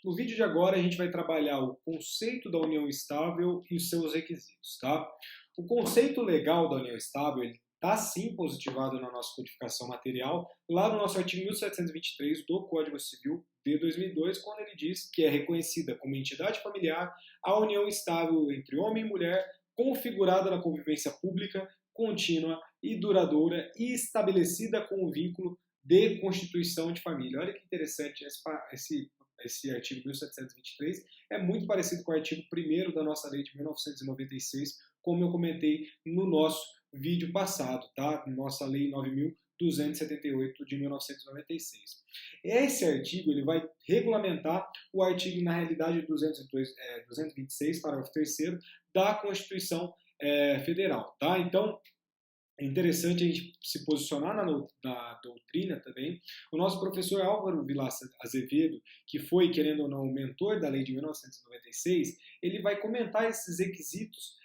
No vídeo de agora a gente vai trabalhar o conceito da união estável e os seus requisitos, tá? O conceito legal da união estável está sim positivado na nossa codificação material, lá no nosso artigo 1723 do Código Civil de 2002, quando ele diz que é reconhecida como entidade familiar a união estável entre homem e mulher, configurada na convivência pública, contínua e duradoura e estabelecida com o vínculo de constituição de família. Olha que interessante esse artigo 1723 é muito parecido com o artigo 1º da nossa lei de 1996, como eu comentei no nosso vídeo passado, tá? Nossa lei 9.278 de 1996. Esse artigo ele vai regulamentar o artigo, na realidade, 226, parágrafo 3º da Constituição Federal, tá? Então, é interessante a gente se posicionar na doutrina também. O nosso professor Álvaro Vilaça Azevedo, que foi, querendo ou não, o mentor da lei de 1996, ele vai comentar esses requisitos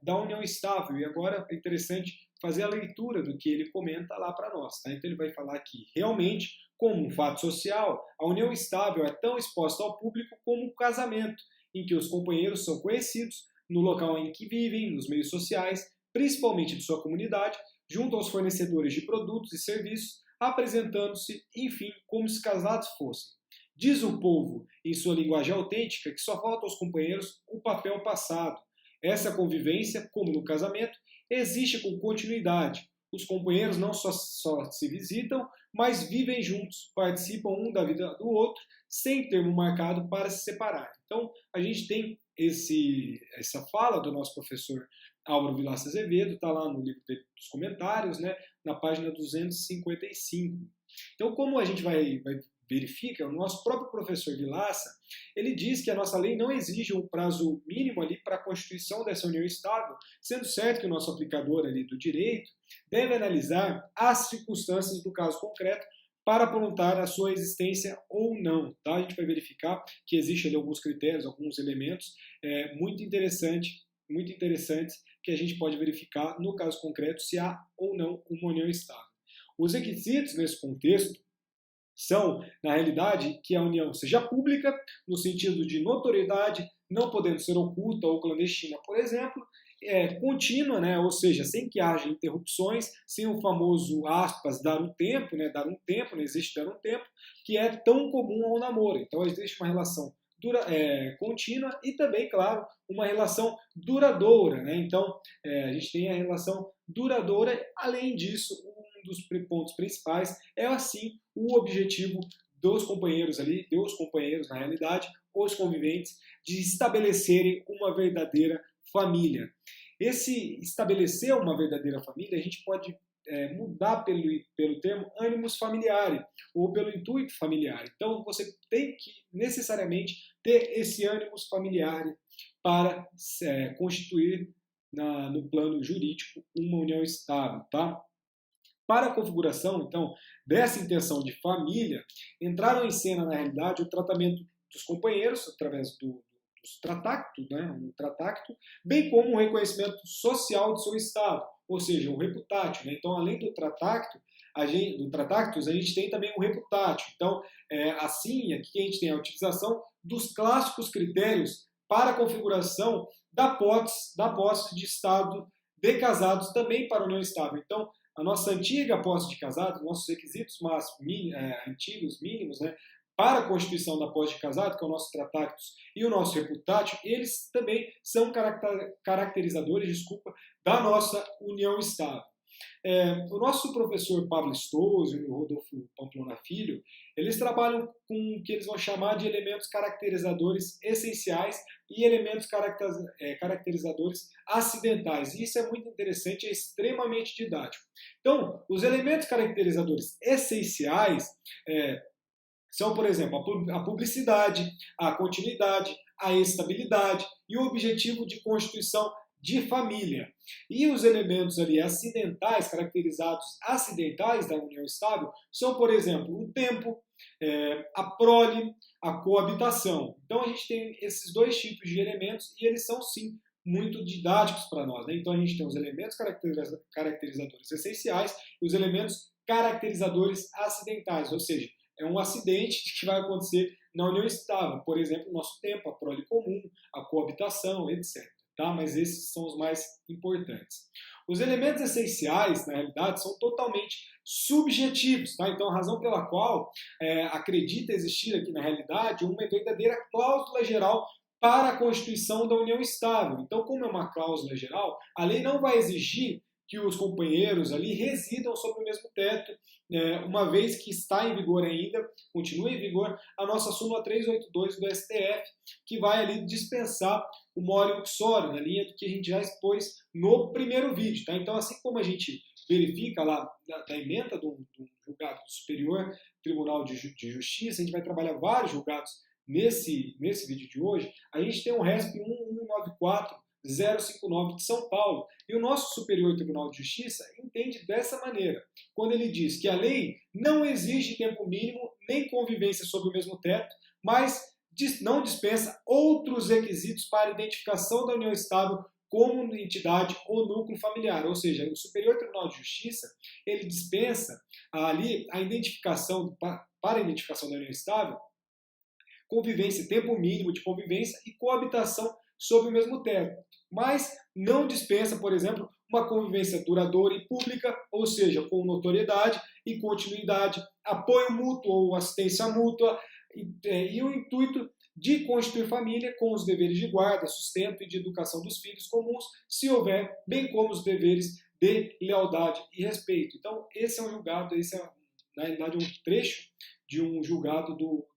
da união estável. E agora é interessante fazer a leitura do que ele comenta lá para nós. Tá? Então ele vai falar que, realmente, como um fato social, a união estável é tão exposta ao público como o casamento, em que os companheiros são conhecidos no local em que vivem, nos meios sociais, principalmente de sua comunidade, junto aos fornecedores de produtos e serviços, apresentando-se, enfim, como se casados fossem. Diz o povo, em sua linguagem autêntica, que só falta aos companheiros o papel passado. Essa convivência, como no casamento, existe com continuidade. Os companheiros não só se visitam, mas vivem juntos, participam um da vida do outro, sem termo marcado para se separar. Então, a gente tem essa fala do nosso professor Álvaro Vilaça Azevedo, está lá no livro dos comentários, né, na página 255. Então, como a gente vai verificar, o nosso próprio professor Vilaça, ele diz que a nossa lei não exige um prazo mínimo ali para a constituição dessa união estável, sendo certo que o nosso aplicador ali do direito deve analisar as circunstâncias do caso concreto para apontar a sua existência ou não. Tá? A gente vai verificar que existem ali alguns critérios, alguns elementos muito interessantes que a gente pode verificar no caso concreto se há ou não uma união estável. Os requisitos nesse contexto são, na realidade, que a união seja pública, no sentido de notoriedade, não podendo ser oculta ou clandestina, por exemplo, contínua, né? Ou seja, sem que haja interrupções, sem o famoso, aspas, dar um tempo, né? Dar um tempo, não existe dar um tempo, que é tão comum ao namoro. Então, existe uma relação contínua e também, claro, uma relação duradoura. Né? Então, a gente tem a relação duradoura. Além disso, um dos pontos principais é, assim, o objetivo dos companheiros na realidade, os conviventes, de estabelecerem uma verdadeira família. Esse estabelecer uma verdadeira família, a gente pode mudar pelo termo animus familiare, ou pelo intuito familiar. Então, você tem que necessariamente ter esse animus familiare para constituir no plano jurídico uma união estável. Tá? Para a configuração, então, dessa intenção de família, entraram em cena, na realidade, o tratamento dos companheiros, através dos tratactos, né, um tratacto, bem como o reconhecimento social de seu estado, ou seja, o reputatio. Né? Então, além do tratactus, a gente tem também o reputatio. Então, assim, aqui a gente tem a utilização dos clássicos critérios para a configuração da posse de estado de casados também para a união estável. Então, a nossa antiga posse de casados, nossos requisitos antigos, mínimos, né, para a constituição da posse de casado, que é o nosso Tratactus e o nosso Reputatio, eles também são caracterizadores, da nossa união estável. O nosso professor Pablo Stoso e o Rodolfo Pamplona Filho, eles trabalham com o que eles vão chamar de elementos caracterizadores essenciais e elementos caracterizadores acidentais. E isso é muito interessante, é extremamente didático. Então, os elementos caracterizadores essenciais são, por exemplo, a publicidade, a continuidade, a estabilidade e o objetivo de constituição de família. E os elementos ali acidentais, caracterizados acidentais da união estável, são, por exemplo, o tempo, a prole, a coabitação. Então a gente tem esses dois tipos de elementos e eles são, sim, muito didáticos para nós. Né? Então a gente tem os elementos caracterizadores essenciais e os elementos caracterizadores acidentais, ou seja, é um acidente que vai acontecer na união estável, por exemplo, o nosso tempo, a prole comum, a coabitação, etc. Tá? Mas esses são os mais importantes. Os elementos essenciais, na realidade, são totalmente subjetivos, tá? Então, a razão pela qual acredita existir aqui, na realidade, uma verdadeira cláusula geral para a constituição da união estável. Então, como é uma cláusula geral, a lei não vai exigir que os companheiros ali residam sob o mesmo teto, uma vez que está em vigor ainda, continua em vigor, a nossa súmula 382 do STF, que vai ali dispensar o mora uxório, na linha do que a gente já expôs no primeiro vídeo. Tá? Então, assim como a gente verifica lá da ementa do julgado do Superior Tribunal de Justiça, a gente vai trabalhar vários julgados nesse vídeo de hoje, a gente tem um RESP 1194059 de São Paulo. E o nosso Superior Tribunal de Justiça entende dessa maneira, quando ele diz que a lei não exige tempo mínimo nem convivência sob o mesmo teto, mas não dispensa outros requisitos para a identificação da união estável como entidade ou núcleo familiar. Ou seja, o Superior Tribunal de Justiça, ele dispensa ali a identificação, para a identificação da união estável, convivência, tempo mínimo de convivência e coabitação sob o mesmo teto. Mas não dispensa, por exemplo, uma convivência duradoura e pública, ou seja, com notoriedade e continuidade, apoio mútuo ou assistência mútua, e o intuito de constituir família com os deveres de guarda, sustento e de educação dos filhos comuns, se houver, bem como os deveres de lealdade e respeito. Então, esse é um julgado, esse é, na realidade, um trecho de um julgado do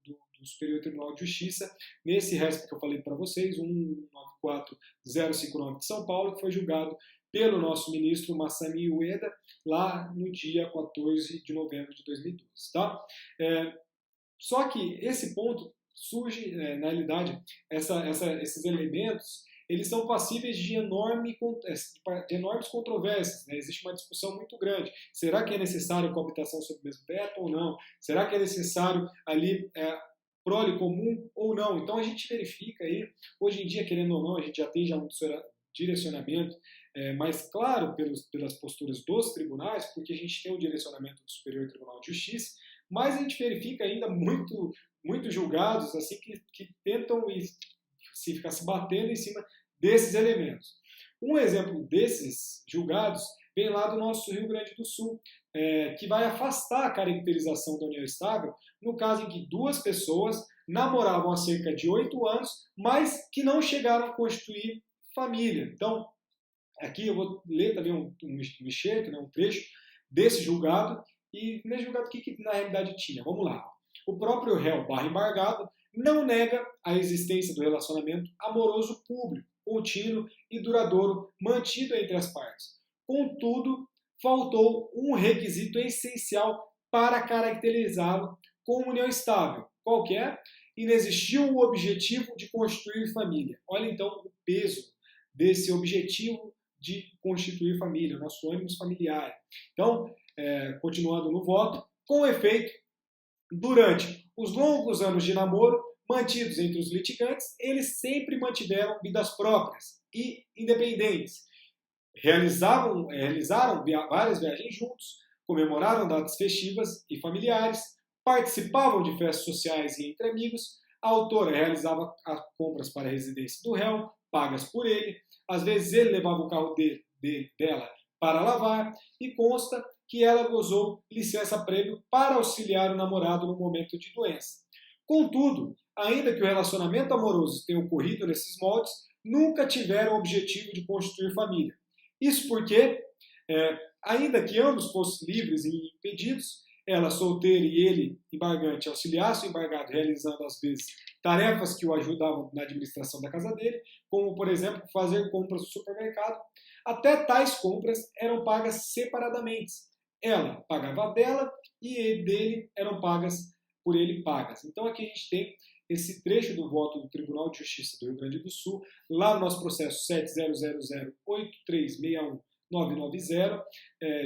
Superior Tribunal de Justiça, nesse RESP que eu falei para vocês, 194.059 de São Paulo, que foi julgado pelo nosso ministro Masami Ueda, lá no dia 14 de novembro de 2012. Tá? Só que esse ponto surge, na realidade, esses elementos, eles são passíveis de enormes controvérsias. Né? Existe uma discussão muito grande. Será que é necessário coabitação sob o mesmo teto ou não? Será que é necessário ali prole comum ou não? Então a gente verifica aí, hoje em dia, querendo ou não, a gente já tem um direcionamento mais claro pelas posturas dos tribunais, porque a gente tem o direcionamento do Superior Tribunal de Justiça, mas a gente verifica ainda muitos julgados assim que tentam ficar se batendo em cima desses elementos. Um exemplo desses julgados vem lá do nosso Rio Grande do Sul, que vai afastar a caracterização da união estável no caso em que duas pessoas namoravam há cerca de 8 anos, mas que não chegaram a constituir família. Então, aqui eu vou ler também um excerto, um trecho desse julgado, e nesse julgado o que na realidade tinha? Vamos lá. O próprio réu embargado não nega a existência do relacionamento amoroso público, contínuo e duradouro mantido entre as partes. Contudo, faltou um requisito essencial para caracterizá-lo como união estável. Qual que é? Inexistiu o objetivo de constituir família. Olha então o peso desse objetivo de constituir família, o nosso ânimo familiar. Então, continuando no voto, com efeito, durante os longos anos de namoro mantidos entre os litigantes, eles sempre mantiveram vidas próprias e independentes. Realizaram várias viagens juntos, comemoraram datas festivas e familiares, participavam de festas sociais e entre amigos, a autora realizava as compras para a residência do réu, pagas por ele, às vezes ele levava o carro dela para lavar, e consta que ela gozou licença-prêmio para auxiliar o namorado no momento de doença. Contudo, ainda que o relacionamento amoroso tenha ocorrido nesses moldes, nunca tiveram o objetivo de constituir família. Isso porque, ainda que ambos fossem livres e impedidos, ela solteira e ele, embargante, auxiliasse o embargado realizando às vezes tarefas que o ajudavam na administração da casa dele, como, por exemplo, fazer compras no supermercado. Até tais compras eram pagas separadamente. Ela pagava dela e dele eram pagas por ele pagas. Então aqui a gente tem esse trecho do voto do Tribunal de Justiça do Rio Grande do Sul, lá no nosso processo 700083619990,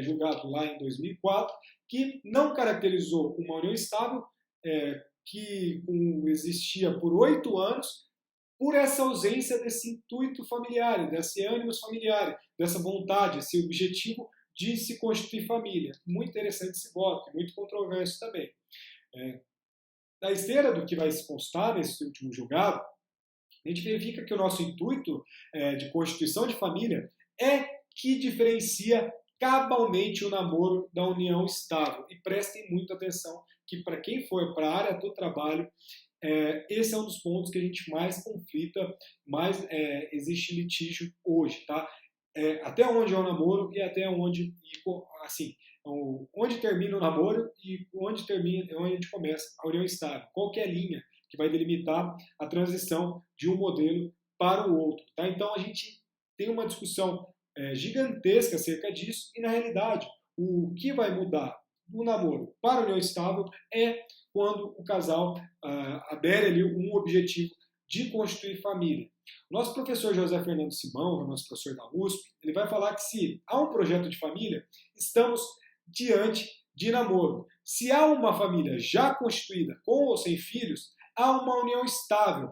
julgado lá em 2004, que não caracterizou uma união estável, que existia por 8 anos, por essa ausência desse intuito familiar, desse ânimo familiar, dessa vontade, esse objetivo de se constituir família. Muito interessante esse voto, muito controverso também. da esteira do que vai se constar nesse último julgado, a gente verifica que o nosso intuito de constituição de família é que diferencia cabalmente o namoro da união estável. E prestem muita atenção que para quem for para a área do trabalho, esse é um dos pontos que a gente mais conflita, mais existe litígio hoje, tá? Até onde é o namoro e até onde, assim, onde termina o namoro e onde a gente começa a união estável. Qual que é a linha que vai delimitar a transição de um modelo para o outro, tá? Então a gente tem uma discussão gigantesca acerca disso e na realidade o que vai mudar do namoro para a união estável é quando o casal adere ali um objetivo de constituir família. O nosso professor José Fernando Simão, nosso professor da USP, ele vai falar que se há um projeto de família, estamos diante de namoro. Se há uma família já constituída, com ou sem filhos, há uma união estável.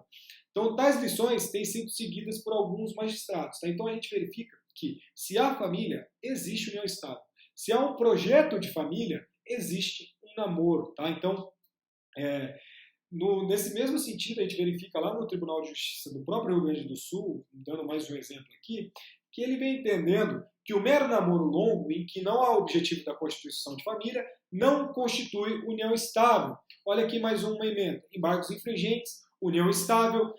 Então, tais lições têm sido seguidas por alguns magistrados. Tá? Então, a gente verifica que se há família, existe união estável. Se há um projeto de família, existe um namoro. Tá? Então, nesse mesmo sentido, a gente verifica lá no Tribunal de Justiça do próprio Rio Grande do Sul, dando mais um exemplo aqui, que ele vem entendendo que o mero namoro longo, em que não há objetivo da constituição de família, não constitui união estável. Olha aqui mais uma emenda. Embargos infringentes, união estável,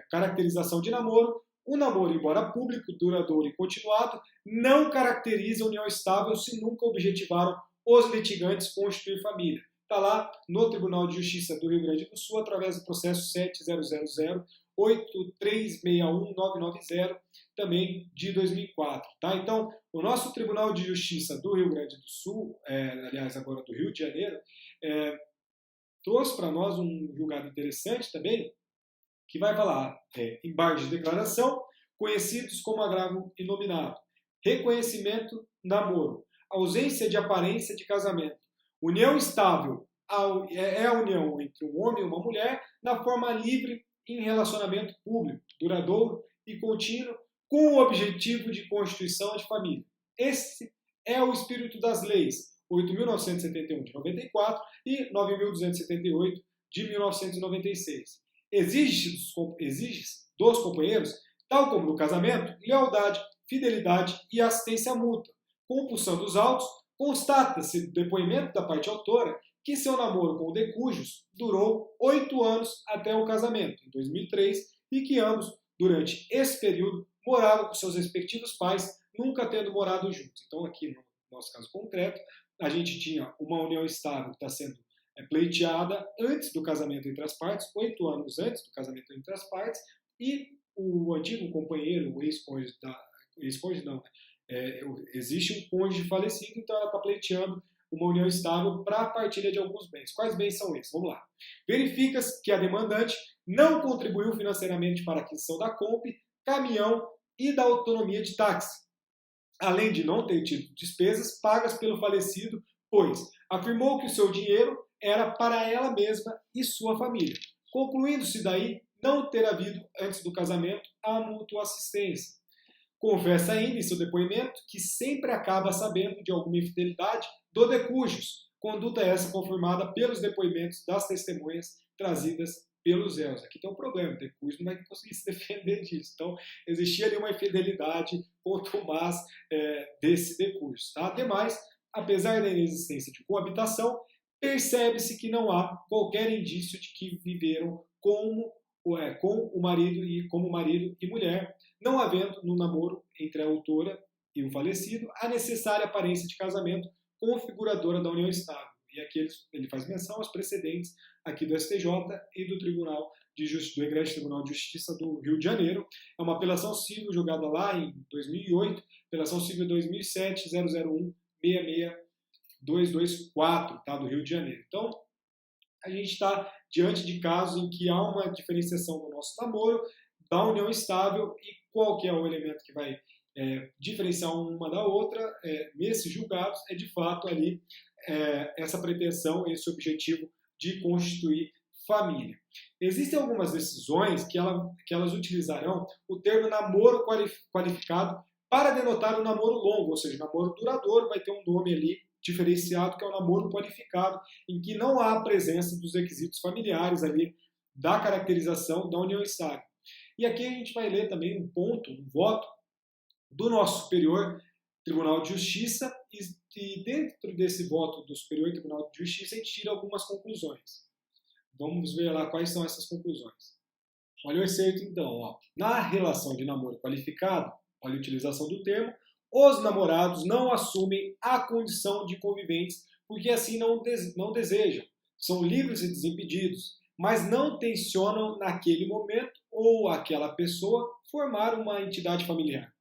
caracterização de namoro. O namoro, embora público, duradouro e continuado, não caracteriza união estável se nunca objetivaram os litigantes constituir família. Está lá no Tribunal de Justiça do Rio Grande do Sul, através do processo 7000-8361990, também de 2004. Tá? Então, o nosso Tribunal de Justiça do Rio Grande do Sul, aliás, agora do Rio de Janeiro, trouxe para nós um julgado interessante também, que vai falar embargos de declaração, conhecidos como agravo inominado, reconhecimento, namoro, ausência de aparência de casamento, união estável é a união entre um homem e uma mulher na forma livre em relacionamento público, duradouro e contínuo, com o objetivo de constituição de família. Esse é o espírito das leis 8.971 de 94 e 9.278 de 1996. Exige dos companheiros, tal como no casamento, lealdade, fidelidade e assistência mútua. Compulsão dos autos, constata-se do depoimento da parte autora que seu namoro com o de cujos durou 8 anos até o casamento, em 2003, e que ambos, durante esse período, moravam com seus respectivos pais, nunca tendo morado juntos. Então, aqui no nosso caso concreto, a gente tinha uma união estável que está sendo pleiteada antes do casamento entre as partes, 8 anos antes do casamento entre as partes, e o antigo companheiro, o ex-cônjuge existe um cônjuge falecido, então ela está pleiteando uma união estável para a partilha de alguns bens. Quais bens são esses? Vamos lá. Verifica-se que a demandante não contribuiu financeiramente para a aquisição da Kombi, caminhão e da autonomia de táxi, além de não ter tido despesas pagas pelo falecido, pois afirmou que o seu dinheiro era para ela mesma e sua família, concluindo-se daí não ter havido, antes do casamento, a mútua assistência. Confessa ainda em seu depoimento que sempre acaba sabendo de alguma infidelidade do de cujos, conduta essa confirmada pelos depoimentos das testemunhas trazidas pelos réus. Aqui tem um problema, o de cujos não vai conseguir se defender disso. Então, existia ali uma infidelidade contumaz desse de cujos. Tá? Ademais, apesar da inexistência de coabitação, percebe-se que não há qualquer indício de que viveram com o marido como marido e mulher, não havendo no namoro entre a autora e o falecido a necessária aparência de casamento configuradora da união estável. E aqui ele faz menção aos precedentes aqui do STJ e do Tribunal de Justiça, do Egrégio Tribunal de Justiça do Rio de Janeiro. É uma apelação civil julgada lá em 2008, apelação civil 2007 001 66224, tá, do Rio de Janeiro. Então, a gente está diante de casos em que há uma diferenciação do nosso namoro, da união estável, e qual que é o elemento que vai diferenciar uma da outra nesses julgados é de fato ali essa pretensão, esse objetivo de constituir família. Existem algumas decisões que elas utilizarão o termo namoro qualificado para denotar o namoro longo, ou seja, namoro duradouro vai ter um nome ali diferenciado, que é o namoro qualificado, em que não há a presença dos requisitos familiares ali da caracterização da união estável. E aqui a gente vai ler também um ponto, um voto do nosso Superior Tribunal de Justiça, e dentro desse voto do Superior Tribunal de Justiça a gente tira algumas conclusões. Vamos ver lá quais são essas conclusões. Olha o excerto então. Ó. Na relação de namoro qualificado, olha a utilização do termo, os namorados não assumem a condição de conviventes porque assim não desejam. São livres e desimpedidos, mas não tensionam naquele momento ou aquela pessoa formar uma entidade familiar.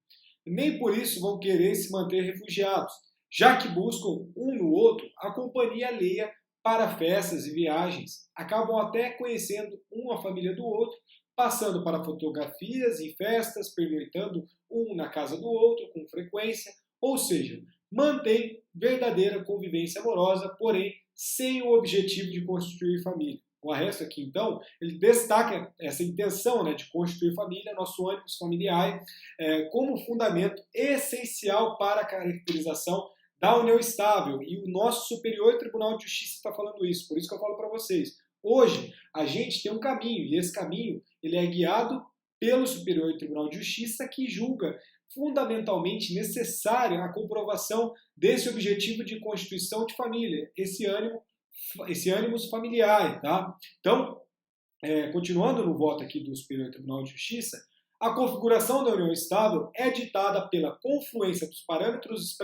Nem por isso vão querer se manter refugiados, já que buscam um no outro a companhia alheia para festas e viagens. Acabam até conhecendo uma família do outro, passando para fotografias em festas, pernoitando um na casa do outro com frequência, ou seja, mantém verdadeira convivência amorosa, porém sem o objetivo de constituir família. O resto aqui, então, ele destaca essa intenção, né, de constituir família, nosso âmbito familiar, como fundamento essencial para a caracterização da união estável. E o nosso Superior Tribunal de Justiça está falando isso. Por isso que eu falo para vocês. Hoje, a gente tem um caminho, e esse caminho ele é guiado pelo Superior Tribunal de Justiça, que julga fundamentalmente necessária a comprovação desse objetivo de constituição de família, esse ânimos familiar, tá? Então, continuando no voto aqui do Superior Tribunal de Justiça, a configuração da união estável é ditada pela confluência dos parâmetros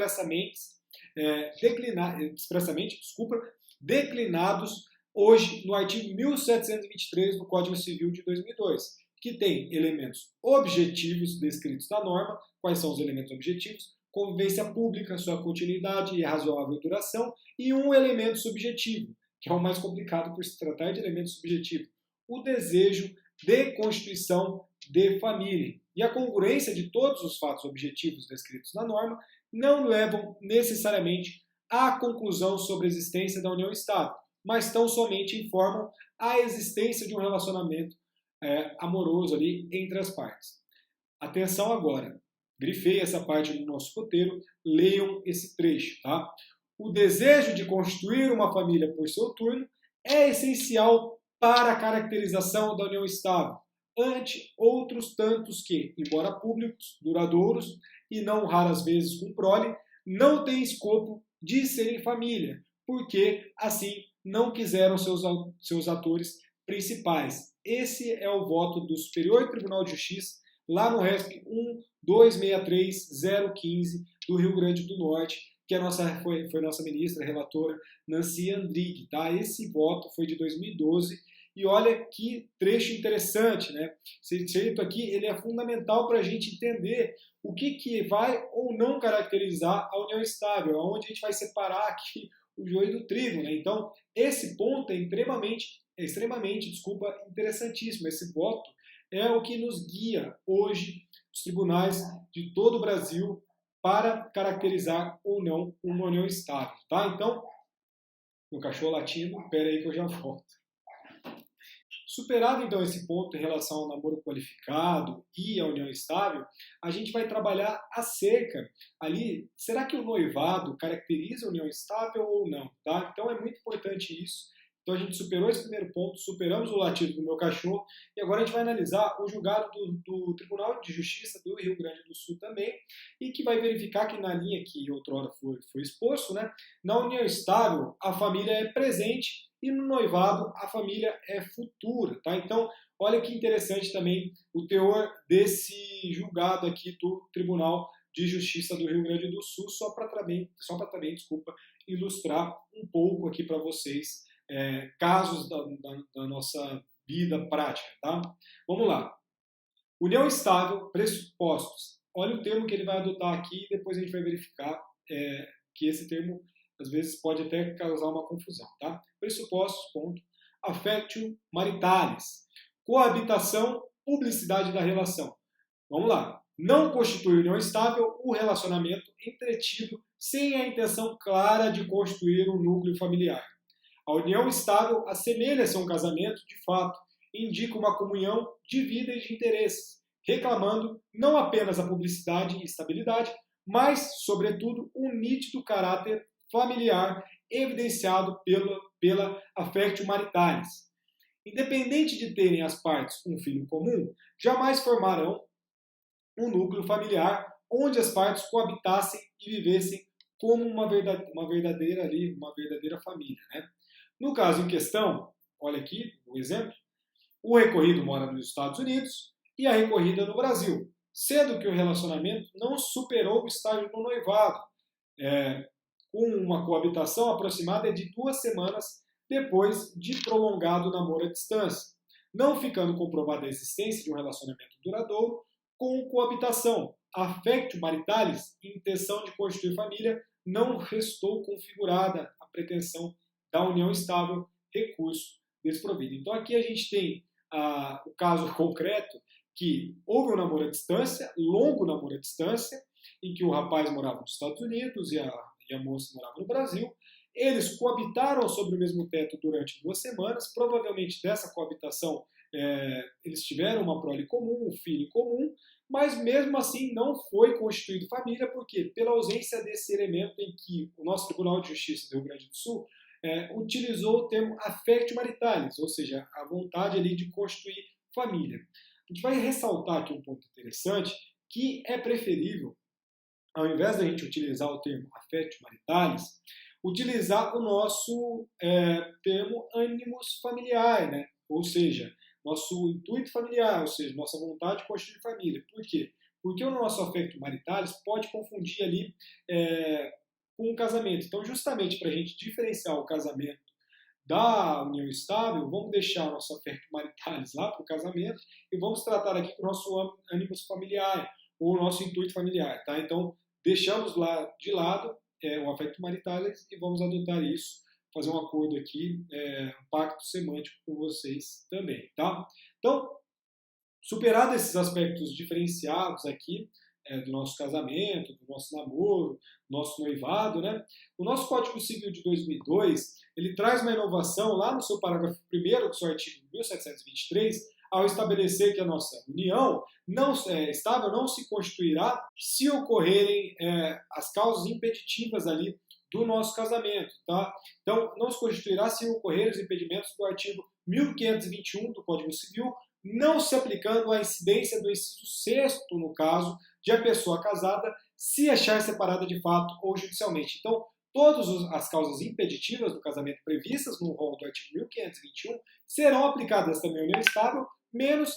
declinados hoje no artigo 1723 do Código Civil de 2002, que tem elementos objetivos descritos na norma. Quais são os elementos objetivos? Convivência pública, sua continuidade e razoável duração, e um elemento subjetivo, que é o mais complicado por se tratar de elemento subjetivo, o desejo de constituição de família. E a congruência de todos os fatos objetivos descritos na norma não levam necessariamente à conclusão sobre a existência da união estável, mas tão somente informam a existência de um relacionamento amoroso ali entre as partes. Atenção agora. Grifei essa parte do nosso roteiro, leiam esse trecho, tá? O desejo de construir uma família por seu turno é essencial para a caracterização da união estável, ante outros tantos que, embora públicos, duradouros e não raras vezes com prole, não têm escopo de serem família, porque assim não quiseram seus atores principais. Esse é o voto do Superior Tribunal de Justiça, lá no RESP 1263015 do Rio Grande do Norte, que foi nossa ministra, relatora Nancy Andrighi. Tá? Esse voto foi de 2012 e olha que trecho interessante, né? Esse trecho aqui ele é fundamental para a gente entender o que vai ou não caracterizar a união estável, onde a gente vai separar aqui o joio do trigo. Né? Então, esse ponto é extremamente interessantíssimo. Esse voto é o que nos guia hoje os tribunais de todo o Brasil para caracterizar ou não uma união estável. Tá? Então, meu cachorro latindo, espera aí que eu já volto. Superado então esse ponto em relação ao namoro qualificado e à união estável, a gente vai trabalhar acerca ali, será que o noivado caracteriza a união estável ou não? Tá? Então é muito importante isso. Então a gente superou esse primeiro ponto, superamos o latido do meu cachorro e agora a gente vai analisar o julgado do Tribunal de Justiça do Rio Grande do Sul também e que vai verificar que na linha que outrora foi exposto, né, na união estável a família é presente e no noivado a família é futura. Tá? Então olha que interessante também o teor desse julgado aqui do Tribunal de Justiça do Rio Grande do Sul, só para também ilustrar um pouco aqui para vocês casos da nossa vida prática. Tá? Vamos lá. União estável, pressupostos. Olha o termo que ele vai adotar aqui e depois a gente vai verificar que esse termo, às vezes, pode até causar uma confusão. Tá? Pressupostos, ponto. Affectio maritalis. Coabitação, publicidade da relação. Vamos lá. Não constitui união estável o relacionamento entretido sem a intenção clara de constituir um núcleo familiar. A união estável assemelha-se a um casamento de fato e indica uma comunhão de vida e de interesses, reclamando não apenas a publicidade e estabilidade, mas, sobretudo, um nítido caráter familiar evidenciado pela affectio maritalis. Independente de terem as partes um filho comum, jamais formarão um núcleo familiar onde as partes coabitassem e vivessem como uma verdadeira família, né? No caso em questão, olha aqui o exemplo, o recorrido mora nos Estados Unidos e a recorrida no Brasil, sendo que o relacionamento não superou o estágio do noivado, com uma coabitação aproximada de 2 semanas depois de prolongado namoro à distância, não ficando comprovada a existência de um relacionamento duradouro com coabitação. Affectio maritalis, intenção de constituir família, não restou configurada a pretensão da união estável, recurso desprovido. Então aqui a gente tem o caso concreto que houve um namoro à distância, longo namoro à distância, em que o rapaz morava nos Estados Unidos e a moça morava no Brasil. Eles coabitaram sobre o mesmo teto durante 2 semanas, provavelmente dessa coabitação eles tiveram uma prole comum, um filho comum, mas mesmo assim não foi constituído família, porque pela ausência desse elemento em que o nosso Tribunal de Justiça do Rio Grande do Sul utilizou o termo affectio maritalis, ou seja, a vontade ali de constituir família. A gente vai ressaltar aqui um ponto interessante, que é preferível, ao invés da gente utilizar o termo affectio maritalis, utilizar o nosso termo animus familiar, né? Ou seja, nosso intuito familiar, ou seja, nossa vontade de constituir família. Por quê? Porque o nosso affectio maritalis pode confundir ali com o casamento. Então, justamente para a gente diferenciar o casamento da união estável, vamos deixar o nosso affectio maritalis lá para o casamento e vamos tratar aqui com o nosso animus familiar, ou o nosso intuito familiar. Tá? Então, deixamos lá de lado o affectio maritalis e vamos adotar isso, fazer um acordo aqui, um pacto semântico com vocês também, tá? Então, superado esses aspectos diferenciados aqui do nosso casamento, do nosso namoro, do nosso noivado, né? O nosso Código Civil de 2002, ele traz uma inovação lá no seu parágrafo 1º do seu artigo 1723, ao estabelecer que a nossa união estável não se constituirá se ocorrerem as causas impeditivas ali do nosso casamento, tá? Então, não se constituirá se ocorrerem os impedimentos do artigo 1521 do Código Civil, não se aplicando a incidência do inciso 6º, no caso de a pessoa casada se achar separada de fato ou judicialmente. Então, todas as causas impeditivas do casamento previstas no rol do artigo 1521 serão aplicadas também à união estável, menos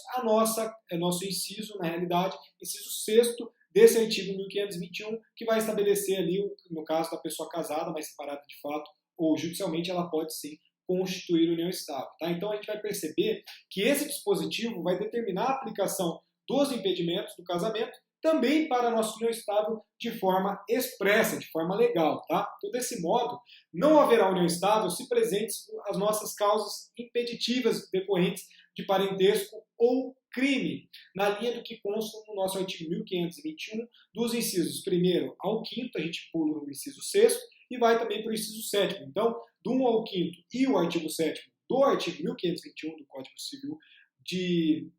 nosso inciso, na realidade, inciso 6º desse artigo 1521, que vai estabelecer ali, no caso da pessoa casada, mas separada de fato ou judicialmente, ela pode sim constituir união estável. Tá? Então a gente vai perceber que esse dispositivo vai determinar a aplicação dos impedimentos do casamento também para a nossa união estável de forma expressa, de forma legal. Tá? Então, desse modo, não haverá união estável se presentes as nossas causas impeditivas decorrentes de parentesco ou crime, na linha do que consta no nosso artigo 1521, dos incisos 1º ao 5º, a gente pula no inciso 6º e vai também para o inciso 7º. Então, do 1 ao 5º e o artigo 7º do artigo 1521 do Código Civil de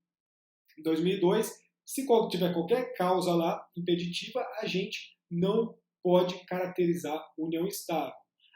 2002, se tiver qualquer causa lá impeditiva, a gente não pode caracterizar união estável.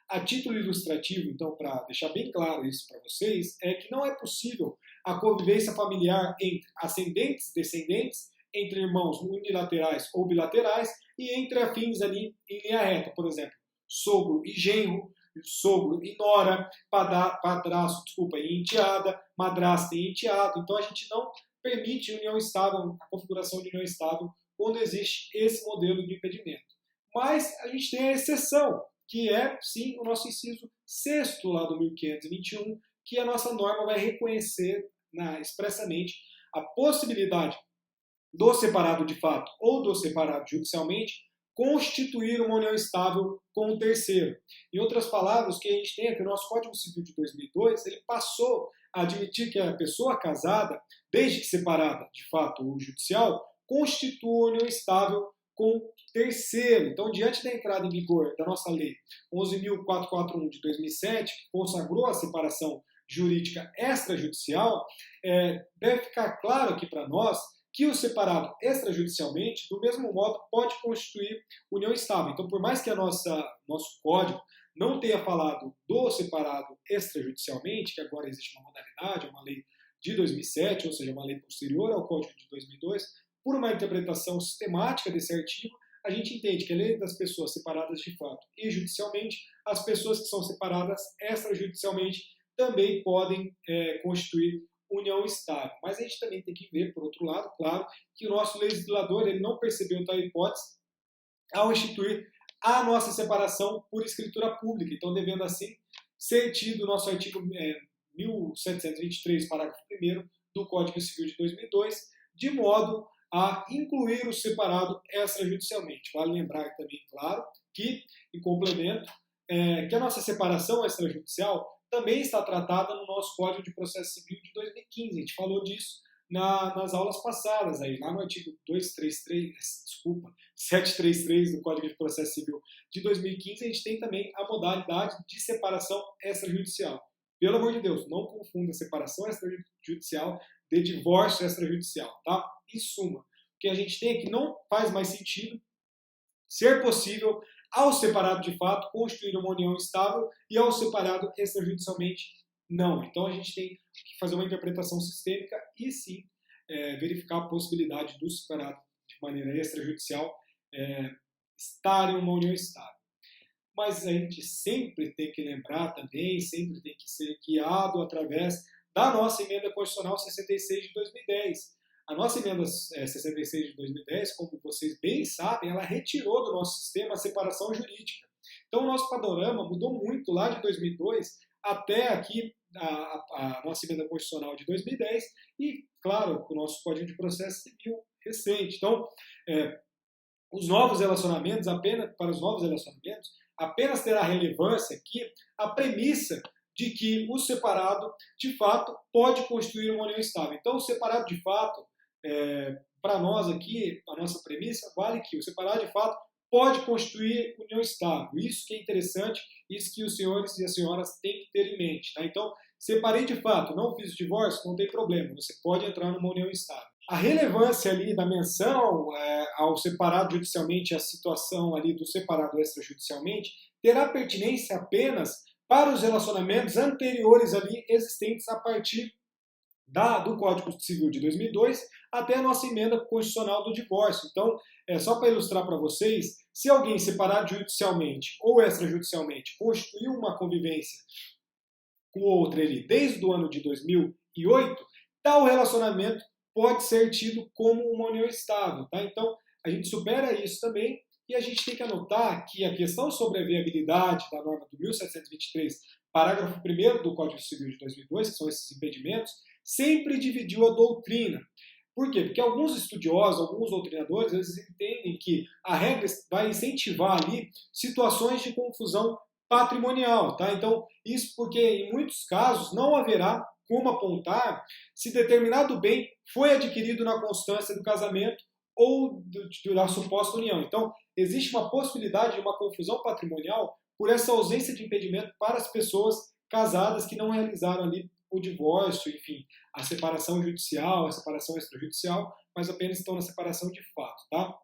A título ilustrativo, então, para deixar bem claro isso para vocês, é que não é possível a convivência familiar entre ascendentes e descendentes, entre irmãos unilaterais ou bilaterais e entre afins ali em linha reta. Por exemplo, sogro e genro, sogro e nora, padrasto e enteada, madrasta e enteado. Então a gente não permite união estável, a configuração de união estável, quando existe esse modelo de impedimento. Mas a gente tem a exceção, que é, sim, o nosso inciso 6º lá do 1521, que a nossa norma vai reconhecer expressamente a possibilidade do separado de fato ou do separado judicialmente constituir uma união estável com o terceiro. Em outras palavras, o que a gente tem é que o nosso Código Civil de 2002 ele passou a admitir que a pessoa casada, desde que separada de fato ou judicial, constitua união estável com o terceiro. Então, diante da entrada em vigor da nossa lei 11.441 de 2007, que consagrou a separação jurídica extrajudicial, deve ficar claro aqui para nós que o separado extrajudicialmente, do mesmo modo, pode constituir união estável. Então, por mais que nosso código não tenha falado do separado extrajudicialmente, que agora existe uma modalidade, uma lei de 2007, ou seja, uma lei posterior ao Código de 2002, por uma interpretação sistemática desse artigo, a gente entende que além das pessoas separadas de fato e judicialmente, as pessoas que são separadas extrajudicialmente também podem constituir união estável. Mas a gente também tem que ver, por outro lado, claro, que o nosso legislador ele não percebeu tal hipótese ao instituir a nossa separação por escritura pública. Então, devendo assim ser tido o nosso artigo 1723, parágrafo 1º do Código Civil de 2002, de modo a incluir o separado extrajudicialmente. Vale lembrar também, claro, que, em complemento, que a nossa separação extrajudicial também está tratada no nosso Código de Processo Civil de 2015. A gente falou disso nas aulas passadas, aí, lá no artigo 733 do Código de Processo Civil de 2015, a gente tem também a modalidade de separação extrajudicial. Pelo amor de Deus, não confunda separação extrajudicial de divórcio extrajudicial, tá? Em suma, o que a gente tem é que não faz mais sentido ser possível ao separado de fato constituir uma união estável e ao separado extrajudicialmente não. Então a gente tem que fazer uma interpretação sistêmica e sim verificar a possibilidade do separado de maneira extrajudicial estar em uma união estável. Mas a gente sempre tem que lembrar também, sempre tem que ser guiado através da nossa emenda constitucional 66 de 2010. A nossa emenda 66 de 2010, como vocês bem sabem, ela retirou do nosso sistema a separação jurídica. Então o nosso panorama mudou muito lá de 2002 até aqui a nossa emenda constitucional de 2010 e, claro, o nosso Código de Processo Civil recente. Então, os novos relacionamentos, apenas terá relevância aqui a premissa de que o separado, de fato, pode constituir uma união estável. Então, o separado, de fato, para nós aqui, a nossa premissa vale que o separado, de fato, pode constituir união estável. Isso que é interessante, isso que os senhores e as senhoras têm que ter em mente. Tá? Então, separei de fato, não fiz o divórcio, não tem problema, você pode entrar numa união estável. A relevância ali da menção ao separado judicialmente, a situação ali do separado extrajudicialmente, terá pertinência apenas para os relacionamentos anteriores ali existentes a partir do Código Civil de 2002 até a nossa emenda constitucional do divórcio. Então, só para ilustrar para vocês, se alguém separado judicialmente ou extrajudicialmente constituiu uma convivência com outra ali desde o ano de 2008, tal relacionamento pode ser tido como uma união estável. Tá? Então, a gente supera isso também e a gente tem que anotar que a questão sobre a viabilidade da norma do 1723, parágrafo 1º do Código Civil de 2002, que são esses impedimentos, sempre dividiu a doutrina. Por quê? Porque alguns estudiosos, alguns doutrinadores, eles entendem que a regra vai incentivar ali situações de confusão patrimonial. Tá? Então, isso porque em muitos casos não haverá como apontar se determinado bem foi adquirido na constância do casamento ou da suposta união. Então, existe uma possibilidade de uma confusão patrimonial por essa ausência de impedimento para as pessoas casadas que não realizaram ali o divórcio, enfim, a separação judicial, a separação extrajudicial, mas apenas estão na separação de fato. Tá?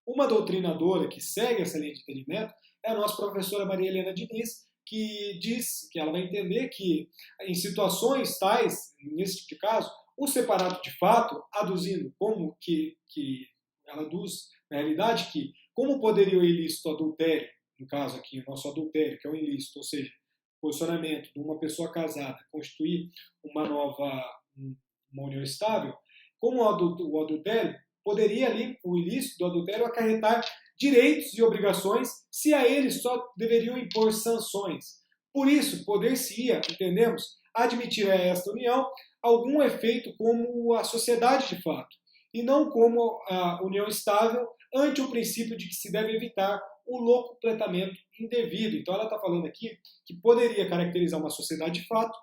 Uma doutrinadora que segue essa linha de entendimento é a nossa professora Maria Helena Diniz, que diz que ela vai entender que em situações tais, nesse tipo de caso, o separado de fato, aduzindo como que ela aduz, na realidade, que como poderia o ilícito adultério, no caso aqui, o nosso adultério, que é um ilícito, ou seja, posicionamento de uma pessoa casada constituir uma união estável, como o adultério, poderia ali, o ilícito do adultério, acarretar direitos e obrigações se a eles só deveriam impor sanções. Por isso, poder-se-ia, entendemos, admitir a esta união algum efeito como a sociedade de fato, e não como a união estável ante o princípio de que se deve evitar o locupletamento indevido. Então ela está falando aqui que poderia caracterizar uma sociedade de fato,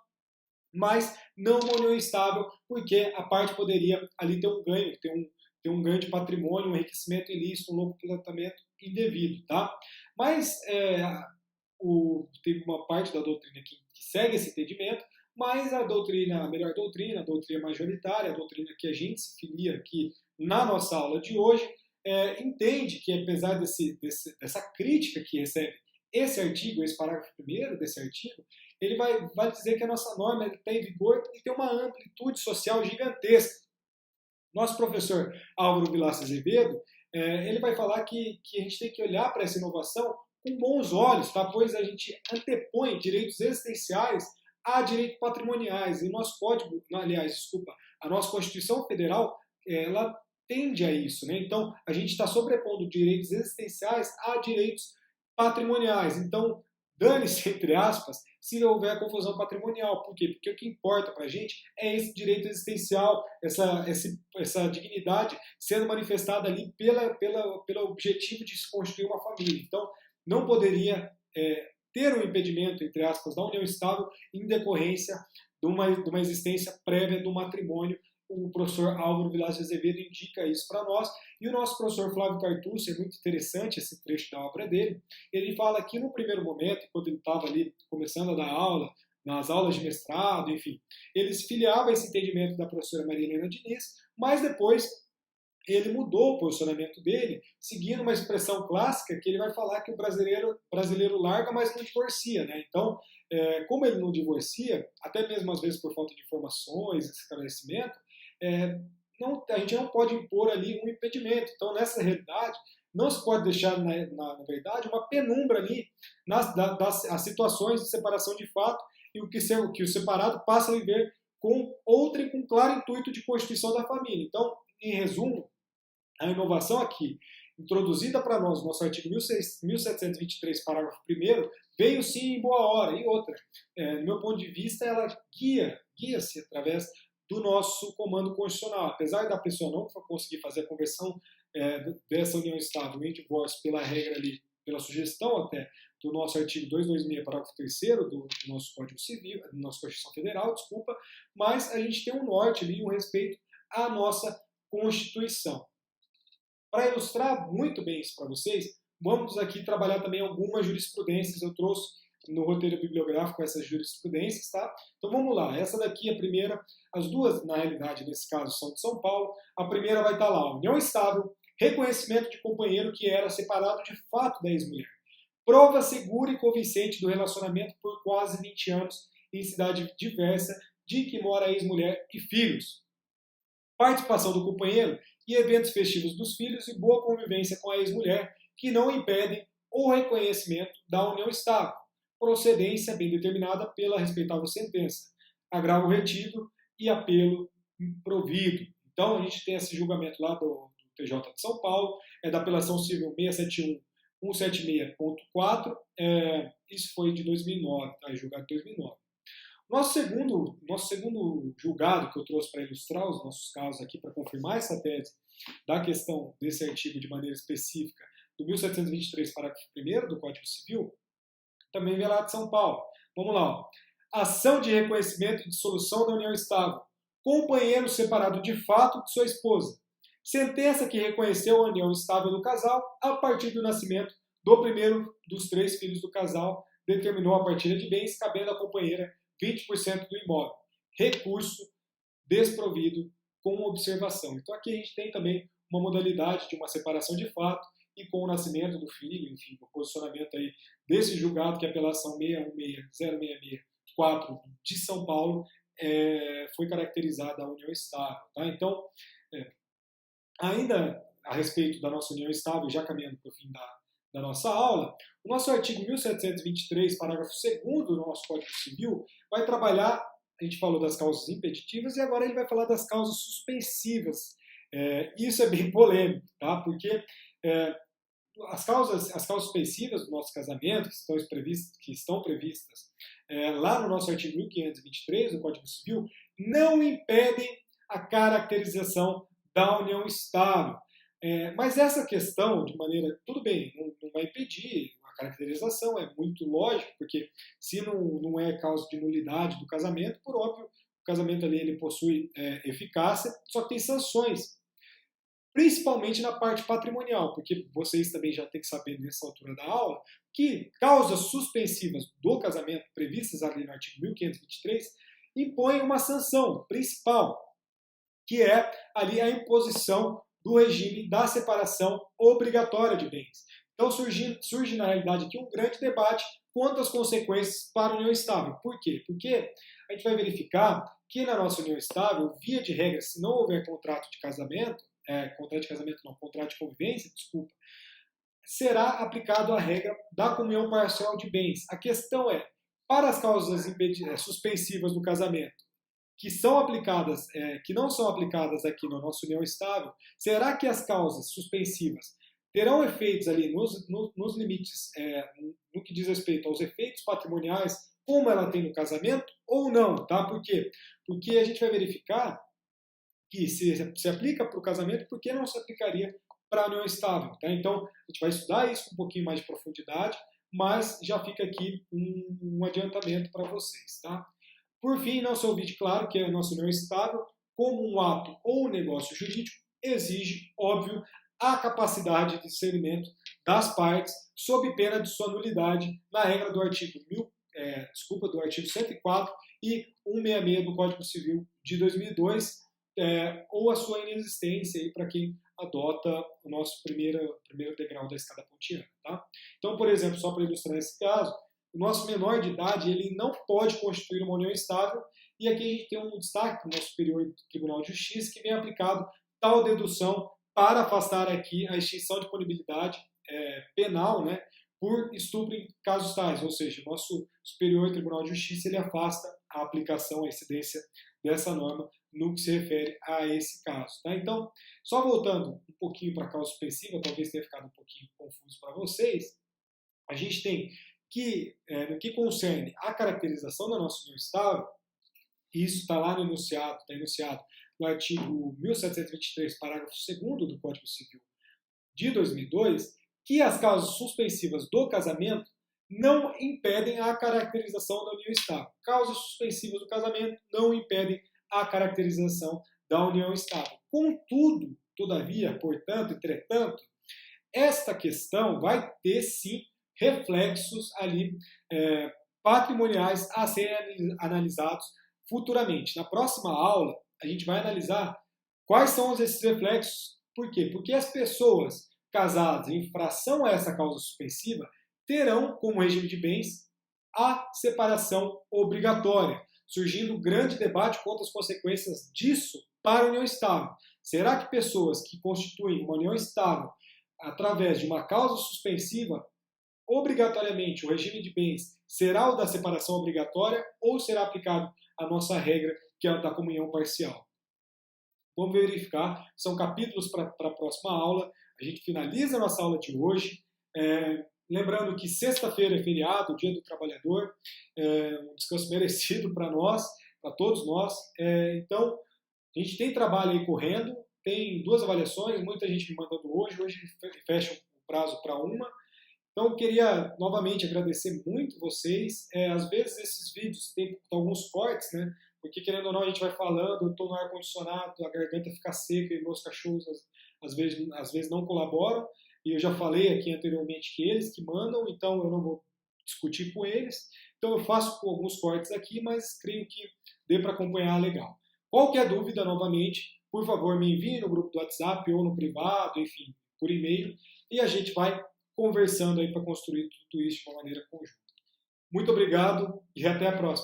mas não uma união estável, porque a parte poderia ali ter um ganho, ter um ganho de patrimônio, um enriquecimento ilícito, um locupletamento indevido. Tá? Mas tem uma parte da doutrina que segue esse entendimento, mas a doutrina, a melhor doutrina, a doutrina majoritária, a doutrina que a gente se filia aqui na nossa aula de hoje, entende que, apesar dessa crítica que recebe esse artigo, esse parágrafo primeiro desse artigo, ele vai dizer que a nossa norma está em vigor e tem uma amplitude social gigantesca. Nosso professor Álvaro Vilaça Azevedo, ele vai falar que a gente tem que olhar para essa inovação com bons olhos, tá? Pois a gente antepõe direitos existenciais a direitos patrimoniais. E nosso código, aliás, desculpa, a nossa Constituição Federal, ela tende a isso, né? Então, a gente está sobrepondo direitos existenciais a direitos patrimoniais. Então, dane-se, entre aspas, se houver confusão patrimonial. Por quê? Porque o que importa para a gente é esse direito existencial, essa dignidade sendo manifestada ali pelo objetivo de se construir uma família. Então, não poderia ter um impedimento, entre aspas, da união estável em decorrência de uma existência prévia do matrimônio. O professor Álvaro Vilaça Azevedo indica isso para nós, e o nosso professor Flávio Tartucci, é muito interessante esse trecho da obra dele. Ele fala que no primeiro momento, quando ele estava ali começando a dar aula, nas aulas de mestrado, enfim, ele se filiava a esse entendimento da professora Maria Helena Diniz, mas depois ele mudou o posicionamento dele, seguindo uma expressão clássica que ele vai falar que o brasileiro larga, mas não divorcia, né? Então, como ele não divorcia, até mesmo às vezes por falta de informações, esclarecimento, a gente não pode impor ali um impedimento. Então, nessa realidade, não se pode deixar, na verdade, uma penumbra ali das situações de separação de fato e que o separado passa a viver com outra e com claro intuito de constituição da família. Então, em resumo, a inovação aqui, introduzida para nós no nosso artigo 1723, parágrafo 1º, veio sim em boa hora. E outra, do meu ponto de vista, ela guia-se através do nosso comando constitucional. Apesar da pessoa não conseguir fazer a conversão dessa união estável em divórcio pela regra ali, pela sugestão até do nosso artigo 226, parágrafo 3º do nosso Código Civil, da nossa Constituição Federal, desculpa, mas a gente tem um norte ali, um respeito à nossa Constituição. Para ilustrar muito bem isso para vocês, vamos aqui trabalhar também algumas jurisprudências. Eu trouxe no roteiro bibliográfico essas jurisprudências, tá? Então vamos lá, essa daqui é a primeira, as duas, na realidade, nesse caso, são de São Paulo. A primeira vai estar lá, união estável, reconhecimento de companheiro que era separado de fato da ex-mulher. Prova segura e convincente do relacionamento por quase 20 anos em cidade diversa, de que mora a ex-mulher e filhos. Participação do companheiro e eventos festivos dos filhos e boa convivência com a ex-mulher, que não impedem o reconhecimento da união estável. Procedência bem determinada pela respeitável sentença. Agravo retido e apelo provido. Então, a gente tem esse julgamento lá do TJ de São Paulo, da apelação civil 671.176.4, isso foi de 2009, tá? Julgado em 2009. Nosso segundo julgado que eu trouxe para ilustrar os nossos casos aqui, para confirmar essa tese da questão desse artigo de maneira específica, do 1723, parágrafo 1º do Código Civil, também vem lá de São Paulo. Vamos lá. Ó. Ação de reconhecimento e dissolução da união estável. Companheiro separado de fato de sua esposa. Sentença que reconheceu a união estável do casal a partir do nascimento do primeiro dos 3 filhos do casal, determinou a partilha de bens, cabendo à companheira 20% do imóvel. Recurso desprovido com observação. Então aqui a gente tem também uma modalidade de uma separação de fato e com o nascimento do filho, enfim, o posicionamento aí desse julgado, que é a apelação 616.066.4 de São Paulo, foi caracterizada a união estável. Tá? Então, ainda a respeito da nossa união estável, já caminhando para o fim da nossa aula, o nosso artigo 1723, parágrafo 2º do nosso Código Civil, vai trabalhar, a gente falou das causas impeditivas, e agora ele vai falar das causas suspensivas. Isso é bem polêmico, tá? Porque as causas suspensivas do nosso casamento, que estão previstas lá no nosso artigo 1523 do Código Civil, não impedem a caracterização da união estável. Mas essa questão, de maneira, tudo bem, não vai impedir a caracterização, é muito lógico, porque se não é causa de nulidade do casamento, por óbvio, o casamento ali ele possui eficácia, só que tem sanções, principalmente na parte patrimonial, porque vocês também já têm que saber nessa altura da aula, que causas suspensivas do casamento previstas ali no artigo 1523, impõe uma sanção principal, que é ali a imposição do regime da separação obrigatória de bens. Então surge na realidade aqui um grande debate quanto às consequências para a união estável. Por quê? Porque a gente vai verificar que na nossa união estável, via de regra, se não houver contrato de casamento, contrato de convivência, desculpa, será aplicado a regra da comunhão parcial de bens. A questão é, para as causas suspensivas do casamento, que não são aplicadas aqui na nossa união estável, será que as causas suspensivas terão efeitos ali nos limites, no que diz respeito aos efeitos patrimoniais, como ela tem no casamento, ou não, tá? Por quê? Porque a gente vai verificar que se aplica para o casamento, por que não se aplicaria para a união estável, tá? Então, a gente vai estudar isso com um pouquinho mais de profundidade, mas já fica aqui um adiantamento para vocês, tá? Por fim, não se omite, claro, que a nossa união estável, como um ato ou um negócio jurídico, exige, óbvio, a capacidade de discernimento das partes, sob pena de sua nulidade, na regra do artigo 104 e 166 do Código Civil de 2002, ou a sua inexistência para quem adota o nosso primeiro degrau da escada pontiana. Tá? Então, por exemplo, só para ilustrar esse caso, o nosso menor de idade ele não pode constituir uma união estável, e aqui a gente tem um destaque para o nosso Superior Tribunal de Justiça, que vem aplicado tal dedução para afastar aqui a extinção de punibilidade penal, né, por estupro em casos tais, ou seja, o nosso Superior Tribunal de Justiça ele afasta a aplicação, a incidência dessa norma no que se refere a esse caso. Tá? Então, só voltando um pouquinho para a causa suspensiva, talvez tenha ficado um pouquinho confuso para vocês, a gente tem que, no que concerne a caracterização da nossa união estável, isso está lá no enunciado, está enunciado no artigo 1723, parágrafo 2º do Código Civil de 2002, que as causas suspensivas do casamento não impedem a caracterização da união estável. Causas suspensivas do casamento não impedem a caracterização da união estável. Contudo, todavia, portanto, entretanto, esta questão vai ter, sim, reflexos ali patrimoniais a serem analisados futuramente. Na próxima aula, a gente vai analisar quais são esses reflexos. Por quê? Porque as pessoas casadas em infração a essa causa suspensiva terão como regime de bens a separação obrigatória, surgindo um grande debate quanto às consequências disso para a união estável. Será que pessoas que constituem uma união estável através de uma causa suspensiva, obrigatoriamente o regime de bens será o da separação obrigatória ou será aplicado a nossa regra, que é a da comunhão parcial? Vamos verificar, são capítulos para a próxima aula. A gente finaliza a nossa aula de hoje. Lembrando que sexta-feira é feriado, Dia do Trabalhador, um descanso merecido para nós, para todos nós. Então, a gente tem trabalho aí correndo, tem 2 avaliações, muita gente me mandando hoje fecha o prazo para uma. Então, eu queria novamente agradecer muito vocês. Às vezes esses vídeos têm alguns cortes, né? Porque, querendo ou não, a gente vai falando, eu estou no ar-condicionado, a garganta fica seca e meus cachorros às vezes não colaboram. E eu já falei aqui anteriormente que eles que mandam, então eu não vou discutir com eles. Então eu faço com alguns cortes aqui, mas creio que dê para acompanhar legal. Qualquer dúvida, novamente, por favor, me envie no grupo do WhatsApp ou no privado, enfim, por e-mail, e a gente vai conversando aí para construir tudo isso de uma maneira conjunta. Muito obrigado e até a próxima.